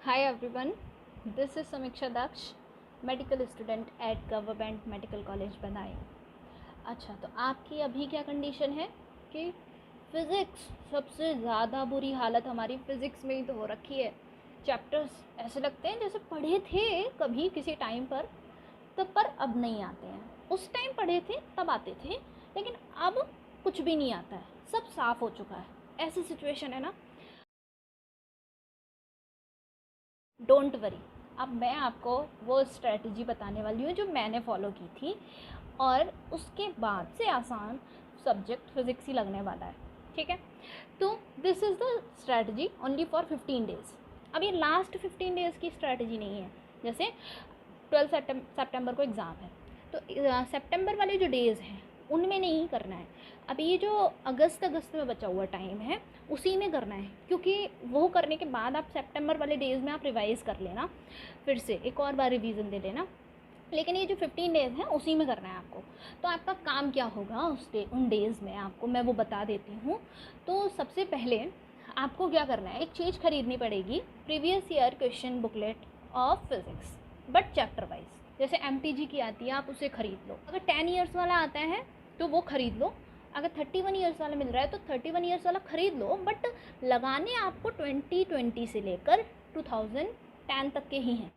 Hi everyone, this is Samiksha Daksh, medical student at government medical college बनाए। अच्छा, तो आपकी अभी क्या कंडीशन है कि फ़िज़िक्स सबसे ज़्यादा बुरी हालत हमारी फ़िज़िक्स में ही तो हो रखी है। चैप्टर्स ऐसे लगते हैं जैसे पढ़े थे कभी किसी टाइम पर, तब पर अब नहीं आते हैं। उस टाइम पढ़े थे तब आते थे, लेकिन अब कुछ भी नहीं आता है, सब साफ़ हो चुका है। ऐसी सिचुएशन है ना। डोंट वरी, अब मैं आपको वो स्ट्रेटजी बताने वाली हूँ जो मैंने फॉलो की थी, और उसके बाद से आसान सब्जेक्ट फिज़िक्स ही लगने वाला है। ठीक है, तो this is the strategy only for 15 days. अब ये लास्ट 15 डेज़ की स्ट्रेटजी नहीं है। जैसे 12 सितंबर को एग्ज़ाम है, तो सितंबर वाले जो डेज़ हैं उनमें नहीं करना है। अब ये जो अगस्त में बचा हुआ टाइम है उसी में करना है, क्योंकि वो करने के बाद आप सितंबर वाले डेज़ में आप रिवाइज़ कर लेना, फिर से एक और बार रिवीजन दे लेना। लेकिन ये जो 15 डेज़ हैं उसी में करना है आपको। तो आपका काम क्या होगा उन डेज़ में, आपको मैं वो बता देती हूँ। तो सबसे पहले आपको क्या करना है, एक चीज़ खरीदनी पड़ेगी, previous year question booklet of physics, but chapter wise. जैसे MTG की आती है, आप उसे खरीद लो। अगर 10 ईयर्स वाला आता है तो वो खरीद लो। अगर 31 ईयर्स वाला मिल रहा है तो 31 ईयर्स वाला खरीद लो, बट लगाने आपको 2020 से लेकर 2010 तक के ही हैं।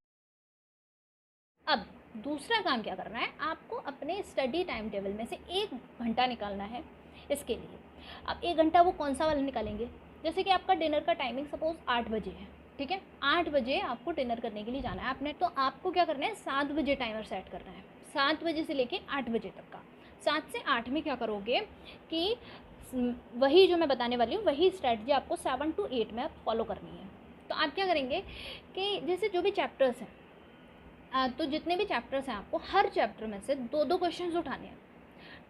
अब दूसरा काम क्या करना है, आपको अपने स्टडी टाइम टेबल में से 1 घंटा निकालना है इसके लिए। अब 1 घंटा वो कौन सा वाला निकालेंगे, जैसे कि आपका डिनर का टाइमिंग सपोज़ 8 बजे है। ठीक है, 8 बजे आपको डिनर करने के लिए जाना है आपने, तो आपको क्या करना है, 7 बजे टाइमर सेट करना है। 7 बजे से लेके 8 बजे तक का। 7 से 8 में क्या करोगे कि वही जो मैं बताने वाली हूँ वही स्ट्रैटेजी आपको 7 to 8 में फॉलो करनी है। तो आप क्या करेंगे कि जैसे जो भी चैप्टर्स हैं, तो जितने भी चैप्टर्स हैं आपको हर चैप्टर में से 2-2 क्वेश्चंस उठाने हैं।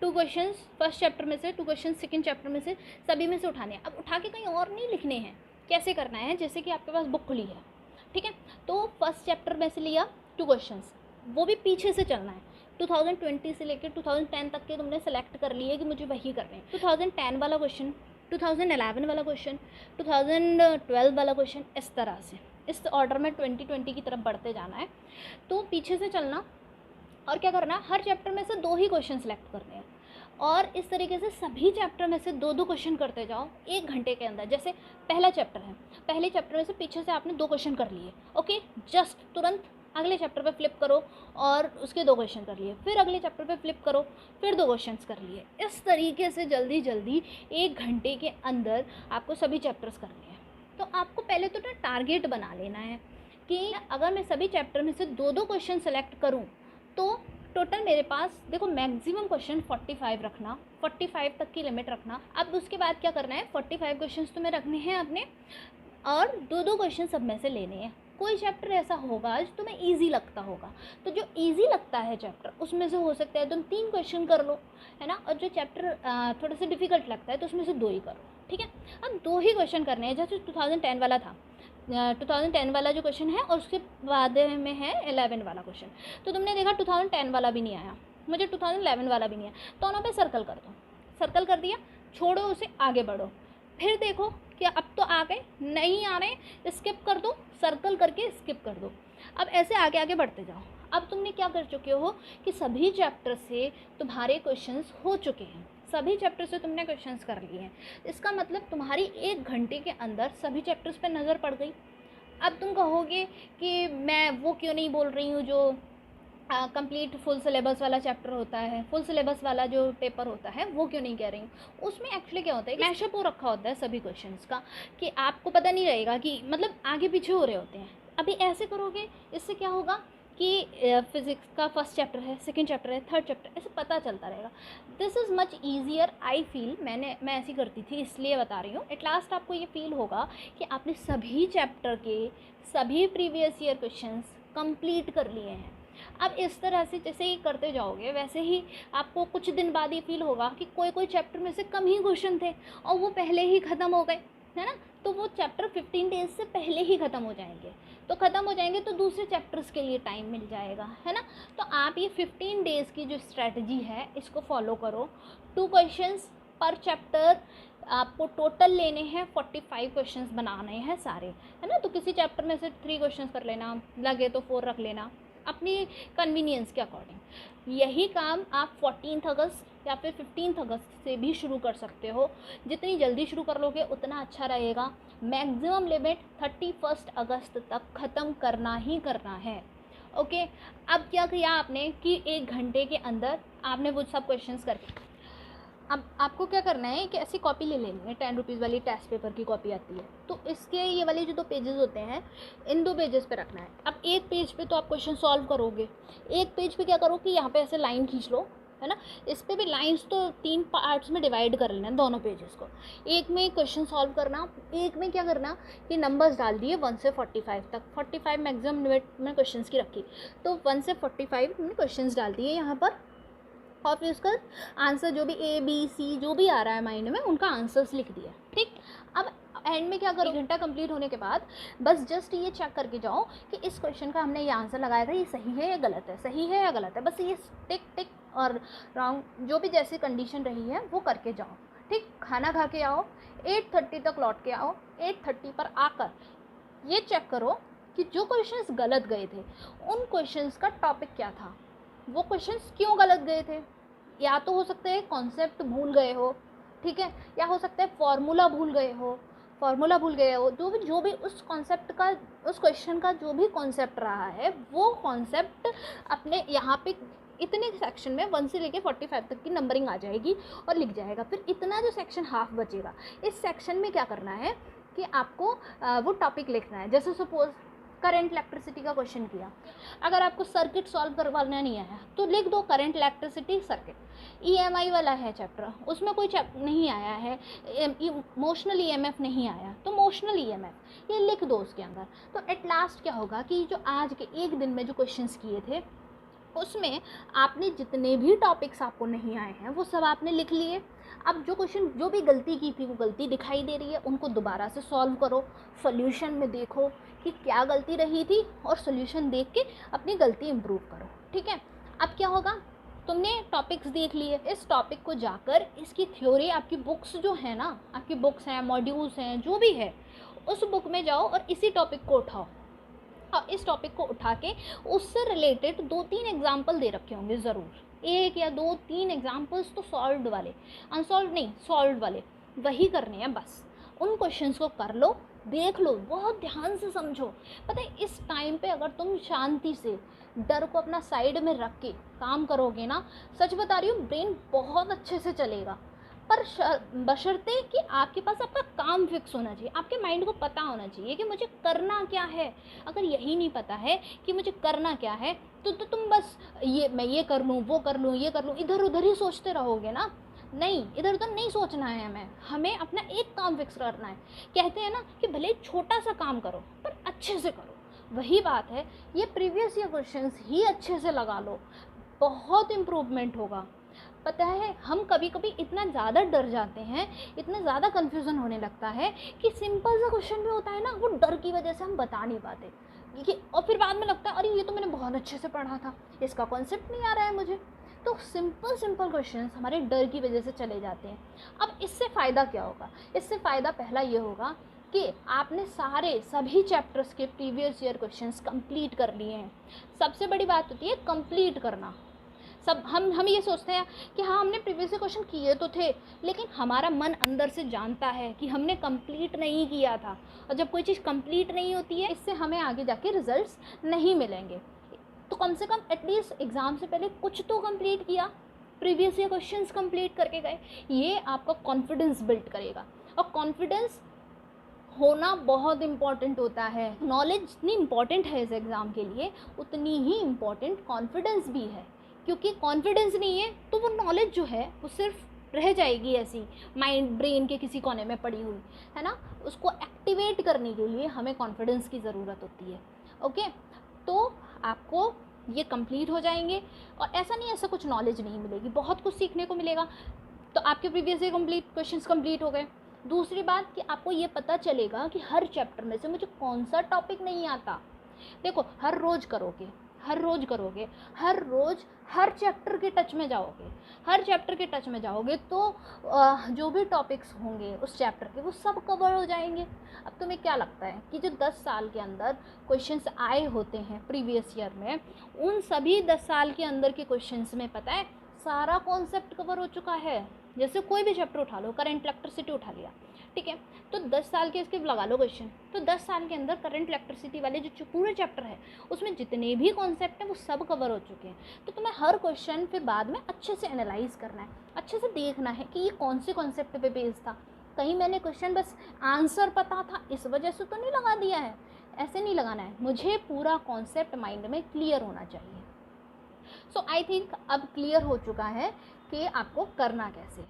2 क्वेश्चंस फर्स्ट चैप्टर में से, 2 क्वेश्चंस सेकंड चैप्टर में से, सभी में से उठाने हैं। अब उठा के कहीं और नहीं लिखने हैं। कैसे करना है, जैसे कि आपके पास बुक खुली है, ठीक है, तो फर्स्ट चैप्टर में से लिया 2 क्वेश्चंस, वो भी पीछे से चलना है। 2020 से लेकर 2010 तक के तुमने सेलेक्ट कर लिए कि मुझे वही करने हैं। 2010 वाला क्वेश्चन, 2011 वाला क्वेश्चन, 2012 वाला क्वेश्चन, इस तरह से इस ऑर्डर में 2020 की तरफ बढ़ते जाना है। तो पीछे से चलना, और क्या करना है, हर चैप्टर में से 2 ही क्वेश्चन सेलेक्ट करने हैं, और इस तरीके से सभी चैप्टर में से 2-2 क्वेश्चन करते जाओ 1 घंटे के अंदर। जैसे पहला चैप्टर है, पहले चैप्टर में से पीछे से आपने 2 क्वेश्चन कर लिए, ओके, जस्ट तुरंत अगले चैप्टर पे फ्लिप करो और उसके 2 क्वेश्चन कर लिए, फिर अगले चैप्टर पे फ्लिप करो, फिर 2 क्वेश्चन कर लिए। इस तरीके से जल्दी जल्दी 1 घंटे के अंदर आपको सभी चैप्टर्स करने हैं। तो आपको पहले तो ना टारगेट बना लेना है कि अगर मैं सभी चैप्टर में से 2-2 क्वेश्चन सेलेक्ट करूं तो टोटल मेरे पास, देखो, मैक्सिमम क्वेश्चन 45 रखना, 45 तक की लिमिट रखना। अब उसके बाद क्या करना है, 45 क्वेश्चन तुम्हें रखने हैं अपने, और 2-2 क्वेश्चन सब में से लेने हैं। कोई चैप्टर ऐसा होगा जो तुम्हें ईजी लगता होगा, तो जो ईजी लगता है चैप्टर उसमें से हो सकता है तुम 3 क्वेश्चन कर लो, है ना, और जो चैप्टर थोड़ा सा डिफिकल्ट लगता है तो उसमें से 2 ही करो। ठीक है, अब 2 ही क्वेश्चन करने हैं। जैसे 2010 वाला था, 2010 वाला जो क्वेश्चन है, और उसके बाद में है 11 वाला क्वेश्चन। तो तुमने देखा 2010 वाला भी नहीं आया, मुझे 2011 वाला भी नहीं आया, तो दोनों पे सर्कल कर दो। सर्कल कर दिया, छोड़ो उसे, आगे बढ़ो। फिर देखो कि अब तो आ गए, नहीं आ रहे, स्किप कर दो, सर्कल करके स्किप कर दो। अब ऐसे आगे आगे बढ़ते जाओ। अब तुमने क्या कर चुके हो कि सभी चैप्टर से तुम्हारे क्वेश्चंस हो चुके हैं, सभी चैप्टर से तुमने क्वेश्चंस कर लिए हैं। इसका मतलब तुम्हारी 1 घंटे के अंदर सभी चैप्टर्स पे नज़र पड़ गई। अब तुम कहोगे कि मैं वो क्यों नहीं बोल रही हूँ जो कंप्लीट फुल सिलेबस वाला चैप्टर होता है, फुल सिलेबस वाला जो पेपर होता है वो क्यों नहीं कह रही हूँ। उसमें एक्चुअली क्या होता है, मैशअप हो रखा होता है सभी क्वेश्चंस का, कि आपको पता नहीं रहेगा कि मतलब आगे पीछे हो रहे होते हैं। अभी ऐसे करोगे, इससे क्या होगा कि फिज़िक्स का फर्स्ट चैप्टर है, सेकंड चैप्टर है, थर्ड चैप्टर, ऐसे पता चलता रहेगा। This is much easier, I feel. मैं ऐसी करती थी इसलिए बता रही हूँ। एट लास्ट आपको ये फील होगा कि आपने सभी चैप्टर के सभी प्रीवियस ईयर क्वेश्चंस कंप्लीट कर लिए हैं। अब इस तरह से जैसे ही करते जाओगे वैसे ही आपको कुछ दिन बाद ये फील होगा कि कोई कोई चैप्टर में से कम ही क्वेश्चन थे और वो पहले ही ख़त्म हो गए, है ना, तो वो चैप्टर 15 डेज से पहले ही ख़त्म हो जाएंगे। तो ख़त्म हो जाएंगे तो दूसरे चैप्टर्स के लिए टाइम मिल जाएगा, है ना। तो आप ये 15 डेज़ की जो स्ट्रैटेजी है इसको फॉलो करो। 2 क्वेश्चंस पर चैप्टर आपको टोटल लेने हैं 45 क्वेश्चंस बनाने हैं सारे, है ना। तो किसी चैप्टर में से 3 क्वेश्चंस कर लेना, लगे तो 4 रख लेना अपनी कन्वीनियंस के अकॉर्डिंग। यही काम आप 14 अगस्त या फिर 15 अगस्त से भी शुरू कर सकते हो। जितनी जल्दी शुरू कर लोगे उतना अच्छा रहेगा। मैक्सिमम लिमिट 31 अगस्त तक ख़त्म करना ही करना है। ओके, अब क्या किया आपने कि 1 घंटे के अंदर आपने वो सब क्वेश्चंस करके, अब आपको क्या करना है कि ऐसी कॉपी ले लेनी है, 10 रुपीज़ वाली टेस्ट पेपर की कॉपी आती है। तो इसके ये वाले जो 2 पेजेस होते हैं, इन 2 पेजेस पे रखना है। अब एक पेज पे तो आप क्वेश्चन सॉल्व करोगे, एक पेज पे क्या करो कि यहाँ पे ऐसे लाइन खींच लो, है ना। इस पे भी लाइंस तो 3 पार्ट्स में डिवाइड कर लेना है दोनों पेजेस को। एक में क्वेश्चन सॉल्व करना, एक में क्या करना कि नंबर्स डाल दिए 1 से 45 तक। 45 मैक्सिमम लिमिट में क्वेश्चंस की रखी, तो 1 से 45 में क्वेश्चंस डाल दिए यहाँ पर, और फिर उसका आंसर जो भी ABC जो भी आ रहा है माइंड में, उनका आंसर्स लिख दिया। ठीक, अब एंड में क्या करो, 1 घंटा कंप्लीट होने के बाद बस जस्ट ये चेक करके जाओ कि इस क्वेश्चन का हमने ये आंसर लगाया था, ये सही है या गलत है, सही है या गलत है। बस ये टिक टिक और रॉन्ग जो भी जैसी कंडीशन रही है वो करके जाओ। ठीक, खाना खा के आओ, 8:30 तक लौट के आओ। 8:30 पर आकर ये चेक करो कि जो क्वेश्चंस गलत गए थे उन क्वेश्चंस का टॉपिक क्या था, वो क्वेश्चंस क्यों गलत गए थे। या तो हो सकता है कॉन्सेप्ट भूल गए हो, ठीक है, या हो सकता है फॉर्मूला भूल गए हो, जो भी उस कॉन्सेप्ट का, उस क्वेश्चन का जो भी कॉन्सेप्ट रहा है, वो कॉन्सेप्ट अपने यहाँ पे इतने सेक्शन में 1 से लेके 45 तक की नंबरिंग आ जाएगी और लिख जाएगा। फिर इतना जो सेक्शन हाफ बचेगा, इस सेक्शन में क्या करना है कि आपको वो टॉपिक लिखना है। जैसे सपोज करंट इलेक्ट्रिसिटी का क्वेश्चन किया, अगर आपको सर्किट सॉल्व करवाना नहीं आया तो लिख दो करंट इलेक्ट्रिसिटी सर्किट। EMI वाला है चैप्टर, उसमें कोई नहीं आया है, इमोशनल EMF नहीं आया, तो मोशनल EMF ये लिख दो उसके अंदर। तो एट लास्ट क्या होगा कि जो आज के 1 दिन में जो क्वेश्चंस किए थे उसमें आपने जितने भी टॉपिक्स आपको नहीं आए हैं वो सब आपने लिख लिए। अब जो क्वेश्चन जो भी गलती की थी वो गलती दिखाई दे रही है, उनको दोबारा से सॉल्व करो, सॉल्यूशन में देखो कि क्या गलती रही थी और सॉल्यूशन देख के अपनी गलती इम्प्रूव करो। ठीक है, अब क्या होगा, तुमने टॉपिक्स देख लिए, इस टॉपिक को जाकर इसकी थ्योरी, आपकी बुक्स जो है ना, आपकी बुक्स हैं, मॉड्यूल्स हैं, जो भी है, उस बुक में जाओ और इसी टॉपिक को उठाओ। और इस टॉपिक को उठा के उससे रिलेटेड 2-3 एग्जाम्पल दे रखे होंगे ज़रूर, 1 या 2-3 एग्जाम्पल्स तो सॉल्व्ड वाले, अनसॉल्व्ड नहीं, सॉल्व्ड वाले वही करने हैं। बस उन क्वेश्चंस को कर लो, देख लो, बहुत ध्यान से समझो। पता है इस टाइम पे अगर तुम शांति से डर को अपना साइड में रख के काम करोगे ना, सच बता रही हूँ, ब्रेन बहुत अच्छे से चलेगा। पर बशर्ते कि आपके पास आपका काम फिक्स होना चाहिए, आपके माइंड को पता होना चाहिए कि मुझे करना क्या है। अगर यही नहीं पता है कि मुझे करना क्या है तो तुम बस मैं ये कर लूँ, वो कर लूँ, ये कर लूँ, इधर उधर ही सोचते रहोगे ना। नहीं, इधर उधर नहीं सोचना है, हमें अपना एक काम फिक्स करना है। कहते हैं ना कि भले छोटा सा काम करो पर अच्छे से करो। वही बात है, ये प्रीवियस ईयर क्वेश्चंस ही अच्छे से लगा लो, बहुत इम्प्रूवमेंट होगा। पता है हम कभी कभी इतना ज़्यादा डर जाते हैं, इतना ज़्यादा कन्फ्यूज़न होने लगता है कि सिंपल सा क्वेश्चन भी होता है ना, वो डर की वजह से हम बता नहीं पाते और फिर बाद में लगता है अरे ये तो मैंने बहुत अच्छे से पढ़ा था, इसका कॉन्सेप्ट नहीं आ रहा है मुझे। तो सिंपल क्वेश्चंस हमारे डर की वजह से चले जाते हैं। अब इससे फ़ायदा क्या होगा, इससे फ़ायदा पहला ये होगा कि आपने सभी चैप्टर्स के प्रीवियस ईयर क्वेश्चंस कंप्लीट कर लिए हैं। सबसे बड़ी बात होती है कंप्लीट करना। सब हम ये सोचते हैं कि हाँ हमने प्रीवियस क्वेश्चन किए तो थे, लेकिन हमारा मन अंदर से जानता है कि हमने कंप्लीट नहीं किया था। और जब कोई चीज़ कंप्लीट नहीं होती है, इससे हमें आगे जाके रिजल्ट्स नहीं मिलेंगे। तो कम से कम एटलीस्ट एग्ज़ाम से पहले कुछ तो कंप्लीट किया, प्रीवियस ईयर क्वेश्चंस कंप्लीट करके गए, ये आपका कॉन्फिडेंस बिल्ड करेगा। और कॉन्फिडेंस होना बहुत इम्पॉर्टेंट होता है। नॉलेज जितनी इम्पॉर्टेंट है इस एग्ज़ाम के लिए, उतनी ही इम्पॉर्टेंट कॉन्फिडेंस भी है। क्योंकि कॉन्फिडेंस नहीं है तो वो नॉलेज जो है वो सिर्फ रह जाएगी ऐसी माइंड ब्रेन के किसी कोने में पड़ी हुई, है ना। उसको एक्टिवेट करने के लिए हमें कॉन्फिडेंस की ज़रूरत होती है। ओके, तो आपको ये कंप्लीट हो जाएंगे और ऐसा नहीं ऐसा कुछ नॉलेज नहीं मिलेगी, बहुत कुछ सीखने को मिलेगा। तो आपके प्रीवियस ईयर क्वेश्चंस कंप्लीट हो गए। दूसरी बात कि आपको ये पता चलेगा कि हर चैप्टर में से मुझे कौन सा टॉपिक नहीं आता। देखो हर रोज़ करोगे, हर रोज़ करोगे, हर रोज़ हर चैप्टर के टच में जाओगे, हर चैप्टर के टच में जाओगे तो जो भी टॉपिक्स होंगे उस चैप्टर के वो सब कवर हो जाएंगे। अब तुम्हें क्या लगता है कि जो 10 साल के अंदर क्वेश्चंस आए होते हैं प्रीवियस ईयर में, उन सभी 10 साल के अंदर के क्वेश्चंस में पता है सारा कॉन्सेप्ट कवर हो चुका है। जैसे कोई भी चैप्टर उठा लो, करंट इलेक्ट्रिसिटी उठा लिया, ठीक है, तो 10 साल के इसके लगा लो क्वेश्चन, तो 10 साल के अंदर करंट इलेक्ट्रिसिटी वाले जो पूरे चैप्टर है उसमें जितने भी कॉन्सेप्ट हैं वो सब कवर हो चुके हैं। तो तुम्हें हर क्वेश्चन फिर बाद में अच्छे से एनालाइज करना है, अच्छे से देखना है कि ये कौन से कॉन्सेप्ट पे बेस्ड था। कहीं मैंने क्वेश्चन बस आंसर पता था इस वजह से तो नहीं लगा दिया है, ऐसे नहीं लगाना है, मुझे पूरा कॉन्सेप्ट माइंड में क्लियर होना चाहिए। सो आई थिंक अब क्लियर हो चुका है कि आपको करना कैसे है।